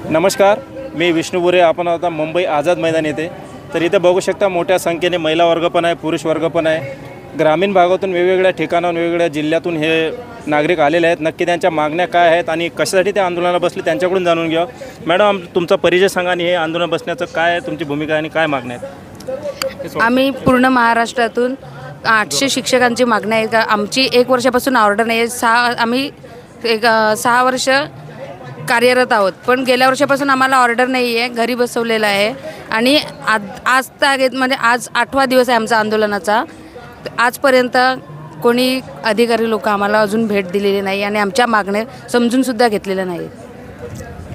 नमस्कार, मी विष्णू बुरे. आपण आता मुंबई आझाद मैदान येथे. तर इथे बघू शकता मोठ्या संख्येने महिला वर्ग पण आहे, पुरुष वर्ग पण आहे. ग्रामीण भागातून वेगवेगळ्या ठिकाणाहून वेगवेगळ्या जिल्ह्यातून हे नागरिक आलेले आहेत. नक्की त्यांच्या मागण्या काय आहेत आणि कशासाठी ते आंदोलनाला बसले त्यांच्याकडून जाणून घ्या. मॅडम, तुमचा परिचय सांगा आणि हे आंदोलन बसण्याचं काय तुमची भूमिका आणि काय मागण्या आहेत? आम्ही पूर्ण महाराष्ट्रातून 800 शिक्षकांची मागणी आहे. आमची 1 वर्षापासून ऑर्डर नाही आहे. आम्ही 6 वर्ष कार्यरत आहोत, पण गेल्या वर्षापासून आम्हाला ऑर्डर नाही आहे. घरी बसवलेलं आहे आणि आज म्हणजे आज 8वा दिवस आहे आमचा आंदोलनाचा. आजपर्यंत कोणी अधिकारी लोक आम्हाला अजून भेट दिलेली नाही आणि आमच्या मागण्या समजूनसुद्धा घेतलेल्या नाहीत.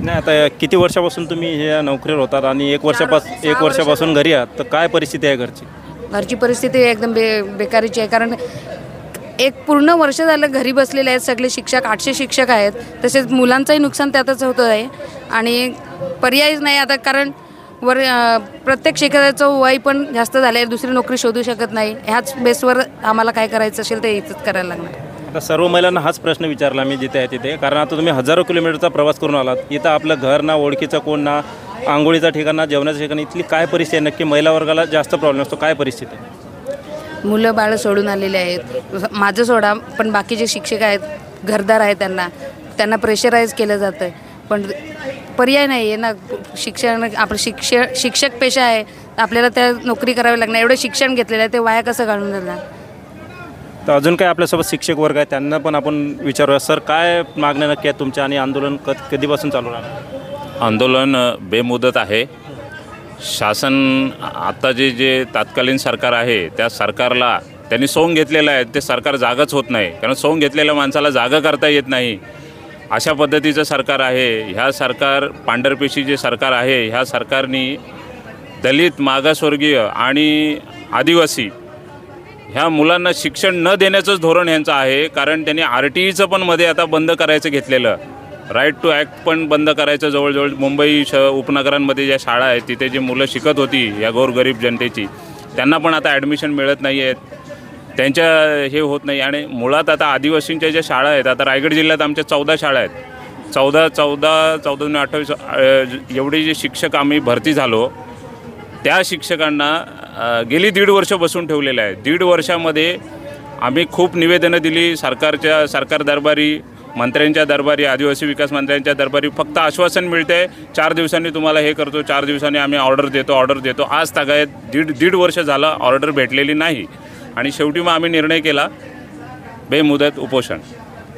नाही, आता किती वर्षापासून तुम्ही हे नोकरीवर होतात आणि 1 वर्षापासून घरी आहात, तर काय परिस्थिती आहे घरची परिस्थिती एकदम बेकारीची आहे. कारण 1 पूर्ण वर्ष झालं घरी बसलेले आहेत सगळे शिक्षक. 800 शिक्षक आहेत. तसेच मुलांचंही नुकसान त्यातच होतं आहे आणि पर्यायच नाही आता. कारण प्रत्येक शिक्षकाचं वय पण जास्त झालं आहे, दुसरी नोकरी शोधू शकत नाही. ह्याच बेसवर आम्हाला काय करायचं असेल ते इथंच करायला लागणार. आता सर्व महिलांना हाच प्रश्न विचारला मी जिथे आहे तिथे. कारण आता तुम्ही हजारो किलोमीटरचा प्रवास करून आलात. इथं आपलं घर ना ओळखीचं कोण ना, आंघोळीचं ठिकाण ना, जेवणाचं ठिकाण. इथली काय परिस्थिती आहे? नक्की महिला वर्गाला जास्त प्रॉब्लेम असतो. काय परिस्थिती आहे? मुलं बाळं सोडून आलेले आहेत. माझं सोडा, पण बाकीचे शिक्षक आहेत, घरदार आहेत, त्यांना प्रेशराईज केलं जातं आहे. पण पर्याय नाही आहे ना. आपलं शिक्षक पेशा आहे, आपल्याला त्या नोकरी करावी लागणार. एवढं शिक्षण घेतलेलं आहे, ते वाया कसं घालून जाणार? तर अजून काय आपल्यासोबत शिक्षक वर्ग आहे, त्यांना पण आपण विचारूया. सर, काय मागण्या नक्की आहेत तुमच्या आणि आंदोलन कधीपासून चालू राहणार? आंदोलन बेमुदत आहे. शासन आता जे तत्कालीन सरकार आहे त्या सरकारला त्यांनी सोंग घेतलेलं आहे. ते सरकार जागाच होत नाही, कारण सोंग घेतलेल्या माणसाला जागा करता येत नाही. अशा पद्धतीचं सरकार आहे. ह्या सरकार पांढरपेशी जे सरकार आहे, ह्या सरकारने दलित, मागासवर्गीय आणि आदिवासी ह्या मुलांना शिक्षण न देण्याचंच धोरण ह्यांचं आहे. कारण त्यांनी RTEचं पण मध्ये आता बंद करायचं घेतलेलं. राईट टू ॲक्ट पण बंद करायचं. जवळजवळ मुंबई उपनगरांमध्ये ज्या शाळा आहेत तिथे जी मुलं शिकत होती या गोरगरीब जनतेची, त्यांना पण आता ॲडमिशन मिळत नाही आहेत. त्यांच्या हे होत नाही. आणि मुळात आता आदिवासींच्या ज्या शाळा आहेत, आता रायगड जिल्ह्यात आमच्या 14 शाळा आहेत. 14 एवढे जे शिक्षक आम्ही भरती झालो, त्या शिक्षकांना गेली 1.5 वर्ष बसून ठेवलेलं आहे. 1.5 वर्षामध्ये आम्ही खूप निवेदनं दिली सरकार दरबारी, मंत्र्यांच्या दरबारी, आदिवासी विकास मंत्र्यांच्या दरबारी. फक्त आश्वासन मिळतं आहे, 4 दिवसांनी तुम्हाला हे करतो, 4 दिवसांनी आम्ही ऑर्डर देतो. आज तागायत 1.5 वर्ष झालं ऑर्डर भेटलेली नाही. आणि शेवटी मग आम्ही निर्णय केला बेमुदत उपोषण.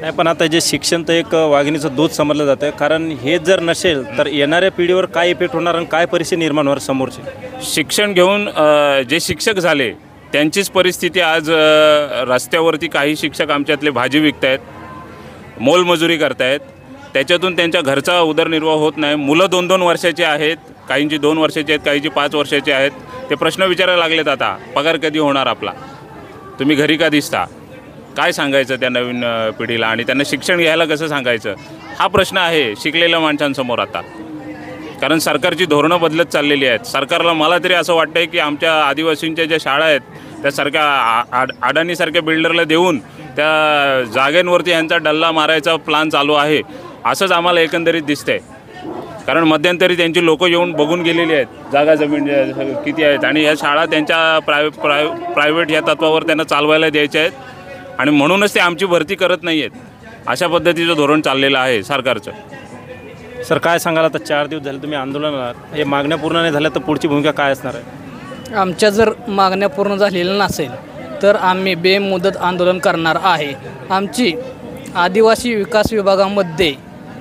नाही, पण आता जे शिक्षण तर एक वाघिणीचं दूध समजलं जातं. कारण हे जर नसेल तर येणाऱ्या पिढीवर काय इफेक्ट होणार आणि काय परिस्थिती निर्माण होणार समोरची? शिक्षण घेऊन जे शिक्षक झाले त्यांचीच परिस्थिती आज रस्त्यावरती काही शिक्षक आमच्यातले भाजी विकत आहेत, मोलमजुरी करतायत. त्याच्यातून त्यांच्या घरचा उदरनिर्वाह होत नाही. मुलं 2-2 वर्षाची आहेत, काहींची 2 वर्षाची आहेत, काहींची 5 वर्षाची आहेत. ते प्रश्न विचारायला लागलेत, आता पगार कधी होणार आपला, तुम्ही घरी का दिसता, काय सांगायचं त्या नवीन पिढीला आणि त्यांना शिक्षण घ्यायला कसं सांगायचं, हा प्रश्न आहे शिकलेल्या माणसांसमोर आता. कारण सरकारची धोरणं बदलत चाललेली आहेत. सरकारला मला तरी असं वाटतं आहे की आमच्या आदिवासींच्या ज्या शाळा आहेत त्या अडाणीसारख्या बिल्डरला देऊन त्या जागेंवरती यांचा डल्ला मारायचा प्लान चालू आहे, असंच आम्हाला एकंदरीत दिसतंय. कारण मध्यंतरी त्यांची लोकं येऊन बघून गेलेली आहेत जागा जमीन किती आहेत आणि ह्या शाळा त्यांच्या प्रायव्हेट ह्या तत्वावर त्यांना चालवायला द्यायच्या आहेत आणि म्हणूनच ते आमची भरती करत नाही आहेत. अशा पद्धतीचं धोरण चाललेलं आहे सरकारचं. सर, काय सांगाल? आता 4 दिवस झाले तुम्ही आंदोलनात, हे मागण्या पूर्ण नाही झाल्या तर पुढची भूमिका काय असणार आहे? आमच्या जर मागण्या पूर्ण झालेल्या नसेल तर आम्ही बेमुदत आंदोलन करणार आहे. आमची आदिवासी विकास विभागामध्ये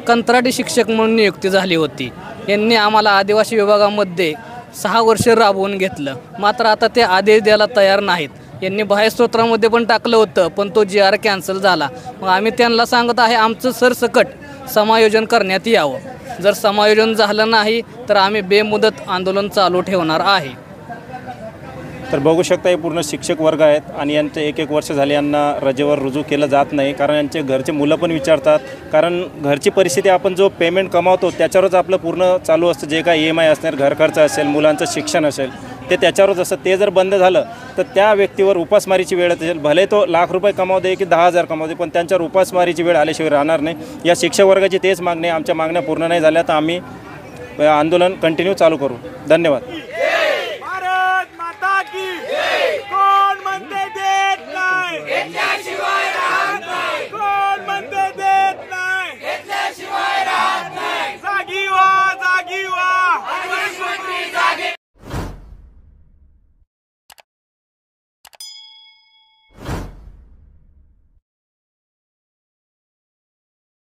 कंत्राटी शिक्षक म्हणून नियुक्ती झाली होती. यांनी आम्हाला आदिवासी विभागामध्ये 6 वर्ष राबवून घेतलं, मात्र आता ते आदेश द्यायला तयार नाहीत. यांनी बाह्य स्तोत्रामध्ये पण टाकलं होतं, पण तो GR कॅन्सल झाला. मग आम्ही त्यांना सांगत आहे आमचं सरसकट समायोजन करण्यात यावं. जर समायोजन झालं नाही तर आम्ही बेमुदत आंदोलन चालू ठेवणार आहे. तर बघू शकता हे पूर्ण शिक्षक वर्ग आहेत आणि यांचे 1-1 वर्ष झाले यांना रजेवर रुजू केलं जात नाही. कारण यांचे घरचे मुलं पण विचारतात. कारण घरची परिस्थिती, आपण जो पेमेंट कमावतो त्याच्यावरच आपलं पूर्ण चालू असतं. जे काय EMI असणार, घर खर्च असेल, मुलांचं शिक्षण असेल, ते त्याच्यावरच असतं. ते जर बंद झालं तर त्या व्यक्तीवर उपासमारीची वेळ असेल. भले तो ₹1,00,000 कमावू दे की 10,000 कमावू दे, पण त्यांच्यावर उपासमारीची वेळ आल्याशिवाय राहणार नाही. या शिक्षक वर्गाची तेच मागणी आहे. आमच्या मागण्या पूर्ण नाही झाल्या तर आम्ही आंदोलन कंटिन्यू चालू करू. धन्यवाद.